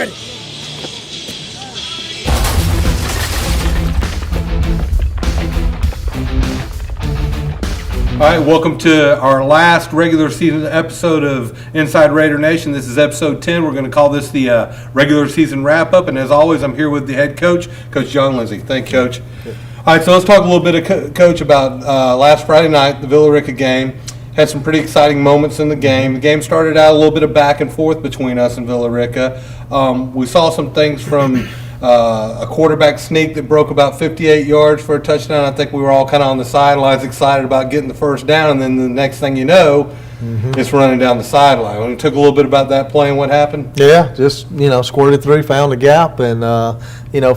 ready. All right, welcome to our last regular season episode of Inside Raider Nation. This is episode 10. We're going to call this the regular season wrap-up. And as always, I'm here with the head coach, Coach John Lindsey. Thank you, Coach. All right, so let's talk a little bit, Coach, about last Friday night, the Villa Rica game. Had some pretty exciting moments in the game. The game started out a little bit of back and forth between us and Villa Rica. We saw some things from a quarterback sneak that broke about 58 yards for a touchdown. I think we were all kind of on the sidelines excited about getting the first down, and then the next thing you know, it's running down the sideline. We took a little bit about that play and what happened. Yeah, just, squirted through, found a gap, and,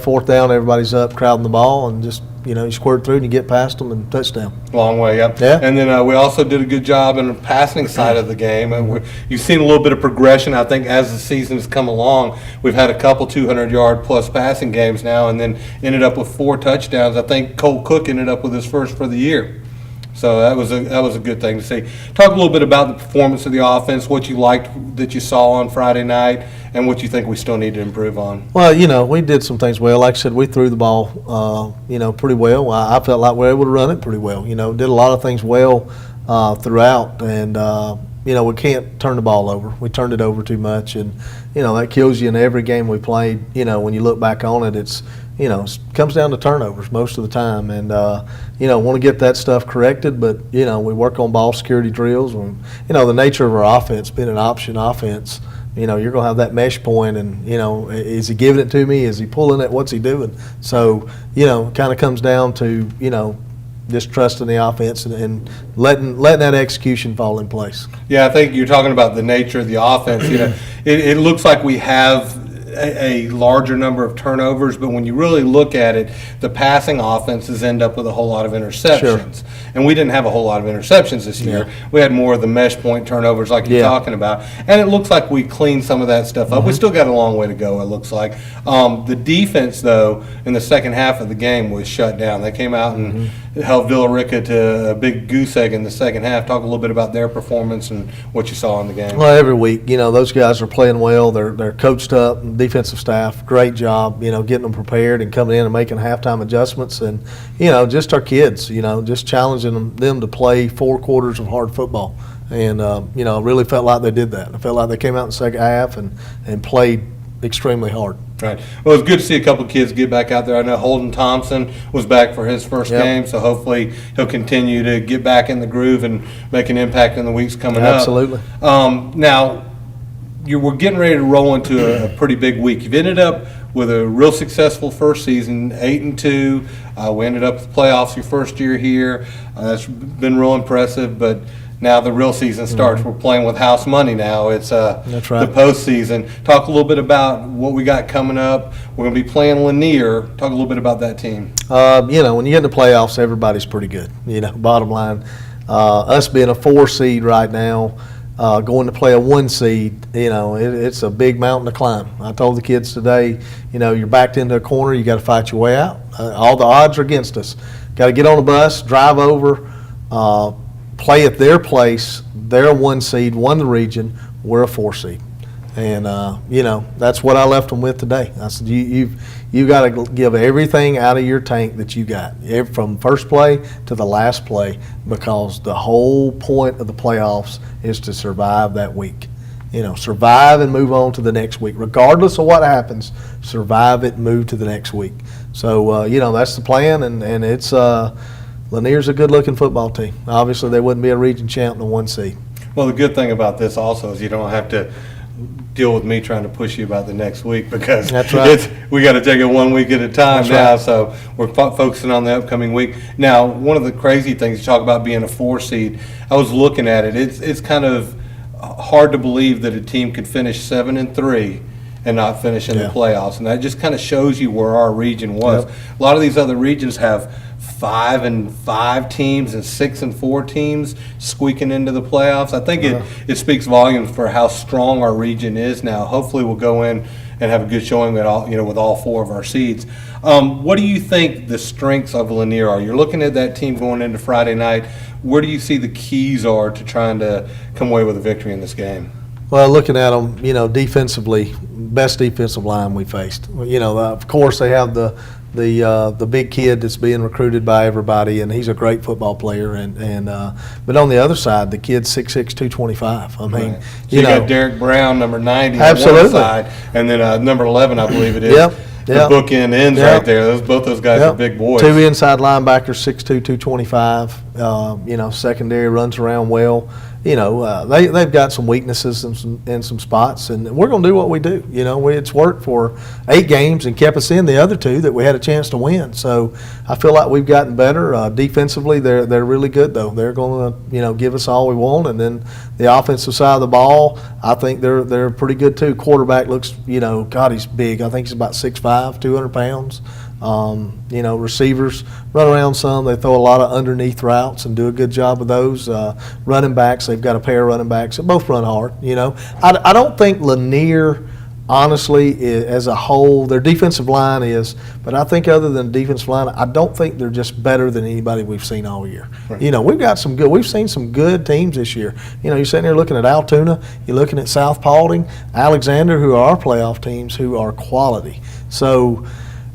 fourth down, everybody's up crowding the ball, and just, you squirt through and you get past them and touchdown. Long way, yeah. And then we also did a good job in the passing side of the game. And you've seen a little bit of progression, I think, as the season has come along. We've had a couple 200-yard-plus passing games now, and then ended up with 4 touchdowns. I think Cole Cook ended up with his first for the year. So that was a good thing to see. Talk a little bit about the performance of the offense, what you liked that you saw on Friday night, and what you think we still need to improve on. Well, we did some things well. Like I said, we threw the ball, pretty well. I felt like we were able to run it pretty well. Did a lot of things well throughout, and we can't turn the ball over. We turned it over too much, and that kills you in every game we played. When you look back on it, it's it comes down to turnovers most of the time, and want to get that stuff corrected. But we work on ball security drills, and the nature of our offense being an option offense. You're going to have that mesh point, and is he giving it to me? Is he pulling it? What's he doing? So kind of comes down to just trusting the offense and letting that execution fall in place. Yeah, I think you're talking about the nature of the offense. It looks like we have a larger number of turnovers, but when you really look at it, the passing offenses end up with a whole lot of interceptions. Sure. And we didn't have a whole lot of interceptions this year. Yeah. We had more of the mesh point turnovers like you're talking about. And it looks like we cleaned some of that stuff up. We still got a long way to go, it looks like. The defense, though, in the second half of the game was shut down. They came out and held Villa Rica to a big goose egg in the second half. Talk a little bit about their performance and what you saw in the game. Well, every week, those guys are playing well. They're coached up. Defensive staff, great job, getting them prepared and coming in and making halftime adjustments, and just our kids, just challenging them to play 4 quarters of hard football, and really felt like they did that. I felt like they came out in the second half and played extremely hard. Right. Well, it's good to see a couple of kids get back out there. I know Holden Thompson was back for his first game, so hopefully he'll continue to get back in the groove and make an impact in the weeks coming up. Absolutely. Now, we're getting ready to roll into a pretty big week. You've ended up with a real successful first season, 8-2. We ended up with the playoffs your first year here. That's been real impressive, but now the real season starts. We're playing with house money now. It's That's right. The postseason. Talk a little bit about what we got coming up. We're going to be playing Lanier. Talk a little bit about that team. When you get in the playoffs, everybody's pretty good. Bottom line, us being a 4 seed right now, going to play a 1 seed, it's a big mountain to climb. I told the kids today, you're backed into a corner, you got to fight your way out. All the odds are against us. Got to get on a bus, drive over, play at their place. They're a 1 seed, won the region. We're a 4 seed. And, that's what I left them with today. I said, you've got to give everything out of your tank that you got, from first play to the last play, because the whole point of the playoffs is to survive that week. Survive and move on to the next week. Regardless of what happens, survive it and move to the next week. So, that's the plan, and it's Lanier's a good-looking football team. Obviously, they wouldn't be a region champ in the 1 seed. Well, the good thing about this also is you don't have to deal with me trying to push you about the next week, because that's right. We got to take it 1 week at a time. That's now. Right. So we're focusing on the upcoming week. Now, one of the crazy things you talk about being a 4 seed, I was looking at it. It's kind of hard to believe that a team could finish 7-3 and not finish in the playoffs, and that just kind of shows you where our region was. Yep. A lot of these other regions have 5-5 teams and 6-4 teams squeaking into the playoffs. I think it speaks volumes for how strong our region is now. Hopefully we'll go in and have a good showing with all 4 of our seeds. What do you think the strengths of Lanier are? You're looking at that team going into Friday night. Where do you see the keys are to trying to come away with a victory in this game? Well, looking at them, defensively, best defensive line we faced. Of course, they have the big kid that's being recruited by everybody, and he's a great football player. But on the other side, the kid's 6'6", 225. I mean, right. So you got Derek Brown, number 90, absolutely. on one side, and then number 11, I believe it is. Yep. The bookend ends right there. Both those guys are big boys. Two inside linebackers, 6'2", 225. Secondary runs around well. They've got some weaknesses in some spots, and we're going to do what we do. It's worked for 8 games and kept us in the other 2 that we had a chance to win. So I feel like we've gotten better. Defensively, they're really good, though. They're going to, give us all we want. And then the offensive side of the ball, I think they're pretty good, too. Quarterback looks, God, he's big. I think he's about 6'5", 200 pounds. Receivers run around some. They throw a lot of underneath routes and do a good job of those. Running backs, they've got a pair of running backs that both run hard. I don't think Lanier, honestly, as a whole, their defensive line is, but I think other than the defensive line, I don't think they're just better than anybody we've seen all year. Right. We've seen some good teams this year. You're sitting there looking at Altoona, you're looking at South Paulding, Alexander, who are our playoff teams, who are quality. So,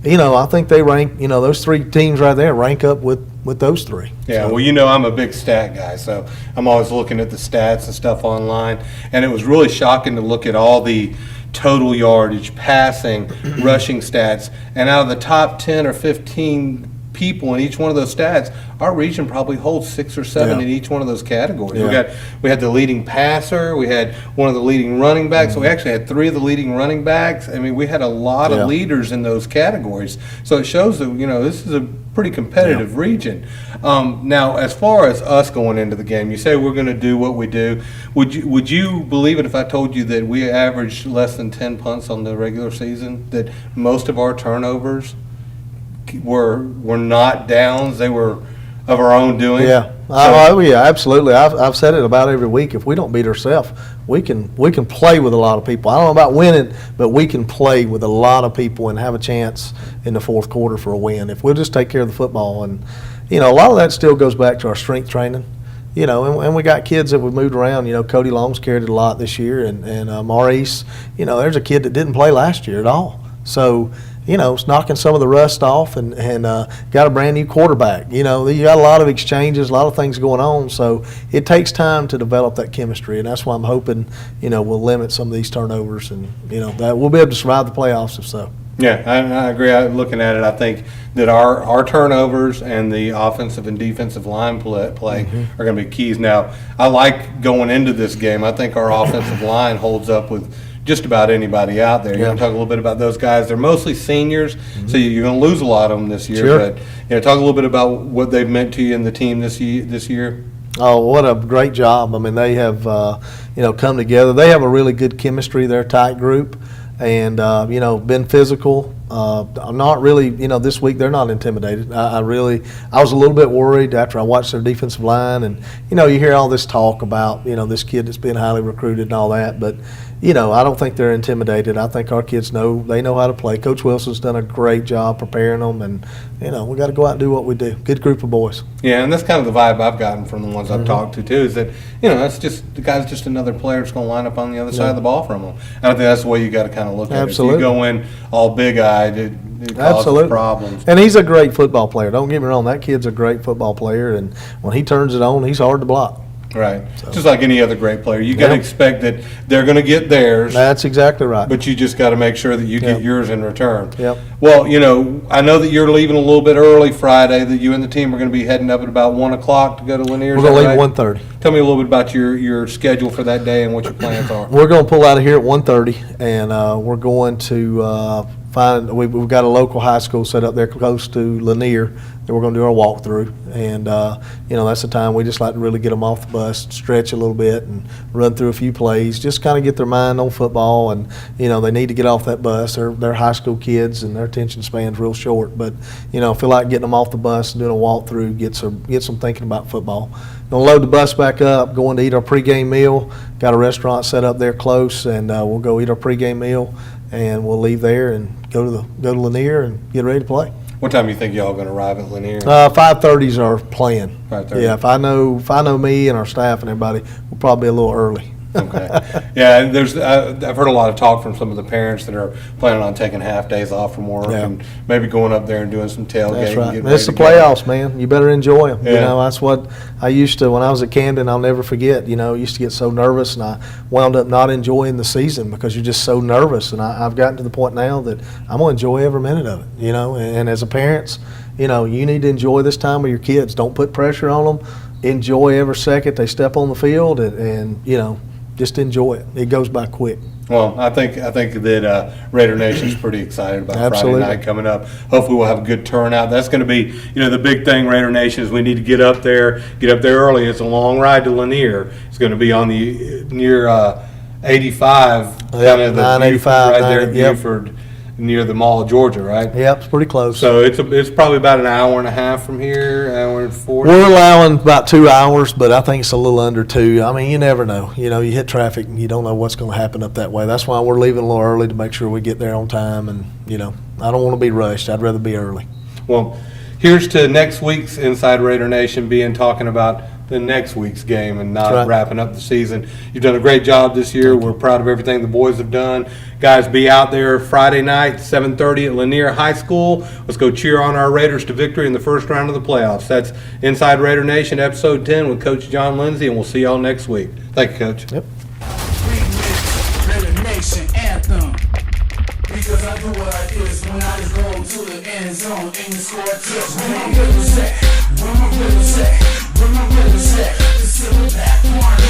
I think they rank, those 3 teams right there rank up with those 3. Yeah, so. Well, I'm a big stat guy, so I'm always looking at the stats and stuff online. And it was really shocking to look at all the total yardage, passing, rushing stats. And out of the top 10 or 15 people in each one of those stats, our region probably holds 6 or 7 in each one of those categories. Yeah. We had the leading passer, we had one of the leading running backs, so we actually had 3 of the leading running backs. I mean, we had a lot of leaders in those categories. So it shows that, this is a pretty competitive region. Now, as far as us going into the game, you say we're going to do what we do. Would you believe it if I told you that we averaged less than 10 punts on the regular season, that most of our turnovers were not downs, they were of our own doing? Yeah. Yeah, absolutely. I've said it about every week. If we don't beat ourselves, we can play with a lot of people. I don't know about winning, but we can play with a lot of people and have a chance in the fourth quarter for a win if we'll just take care of the football. And a lot of that still goes back to our strength training. And we got kids that we've moved around. Cody Long's carried it a lot this year, and Maurice. There's a kid that didn't play last year at all. So it's knocking some of the rust off, and got a brand new quarterback. You got a lot of exchanges, a lot of things going on. So it takes time to develop that chemistry, and that's why I'm hoping, we'll limit some of these turnovers, and that we'll be able to survive the playoffs if so. Yeah, I agree. Looking at it, I think that our turnovers and the offensive and defensive line play are going to be keys. Now, I like going into this game. I think our offensive line holds up with just about anybody out there. You're going to talk a little bit about those guys. They're mostly seniors, so you're going to lose a lot of them this year. Sure. But talk a little bit about what they've meant to you in the team this year. Oh, what a great job! I mean, they have come together. They have a really good chemistry. They're a tight group, and been physical. Not really, this week they're not intimidated. I was a little bit worried after I watched their defensive line, and you hear all this talk about this kid that's been highly recruited and all that, but I don't think they're intimidated. I think our kids know how to play. Coach Wilson's done a great job preparing them, and we got to go out and do what we do. Good group of boys. Yeah, and that's kind of the vibe I've gotten from the ones I've talked to too. Is that that's just the guy's just another player that's going to line up on the other side of the ball from him. And I think that's the way you got to kind of look at it. So you go in all big-eyed, it causes problems. And he's a great football player. Don't get me wrong, that kid's a great football player, and when he turns it on, he's hard to block. Right. So. Just like any other great player. You got to expect that they're going to get theirs. That's exactly right. But you just got to make sure that you get yours in return. Yep. Well, I know that you're leaving a little bit early Friday, that you and the team are going to be heading up at about 1 o'clock to go to Lanier. We're going to leave at 1:30. Tell me a little bit about your schedule for that day and what your plans are. We're going to pull out of here at 1:30, and we're going to we've got a local high school set up there close to Lanier that we're going to do our walkthrough, and that's the time we just like to really get them off the bus, stretch a little bit, and run through a few plays, just kind of get their mind on football. And they need to get off that bus. They're high school kids, and their attention span's real short. But I feel like getting them off the bus and doing a walkthrough gets them thinking about football. Gonna load the bus back up, going to eat our pregame meal. Got a restaurant set up there close, and we'll go eat our pregame meal, and we'll leave there and go to Lanier and get ready to play. What time do you think y'all going to arrive at Lanier? 5:30 is our plan. 5:30. Yeah, if I know me and our staff and everybody, we'll probably be a little early. Okay. Yeah, and I've heard a lot of talk from some of the parents that are planning on taking half days off from work Yeah. and maybe going up there and doing some tailgating. That's and right. getting It's the ready to go. playoffs, man. You better enjoy them. You Yeah. know, that's what I used to, when I was at Camden, I'll never forget, you know, I used to get so nervous and I wound up not enjoying the season because you're just so nervous. And I've gotten to the point now that I'm going to enjoy every minute of it, you know, and as a parents, you know, you need to enjoy this time with your kids. Don't put pressure on them. Enjoy every second they step on the field and you know, just enjoy it. It goes by quick. Well, I think that Raider Nation's pretty excited about Absolutely. Friday night coming up. Hopefully, we'll have a good turnout. That's going to be, you know, the big thing. Raider Nation is we need to get up there early. It's a long ride to Lanier. It's going to be on the near 85, kind of the 985 right there at yep. Buford, near the Mall of Georgia, right? Yep, it's pretty close. So it's probably about an hour and a half from here, hour and 40. We're allowing about 2 hours, but I think it's a little under 2. I mean, you never know. You know, you hit traffic and you don't know what's going to happen up that way. That's why we're leaving a little early to make sure we get there on time. And, you know, I don't want to be rushed. I'd rather be early. Well, here's to next week's Inside Raider Nation being talking about the next week's game and not That's right. wrapping up the season. You've done a great job this year. We're proud of everything the boys have done. Guys, be out there Friday night, 7:30 at Lanier High School. Let's go cheer on our Raiders to victory in the first round of the playoffs. That's Inside Raider Nation, Episode 10 with Coach John Lindsey, and we'll see y'all next week. Thank you, Coach. Yep. Remix, Raider Nation anthem. Because I do what I is when I just go to the end zone and you score a touch. Where my rivers at? Where my rivers at? Where my rivers at? The silverback one.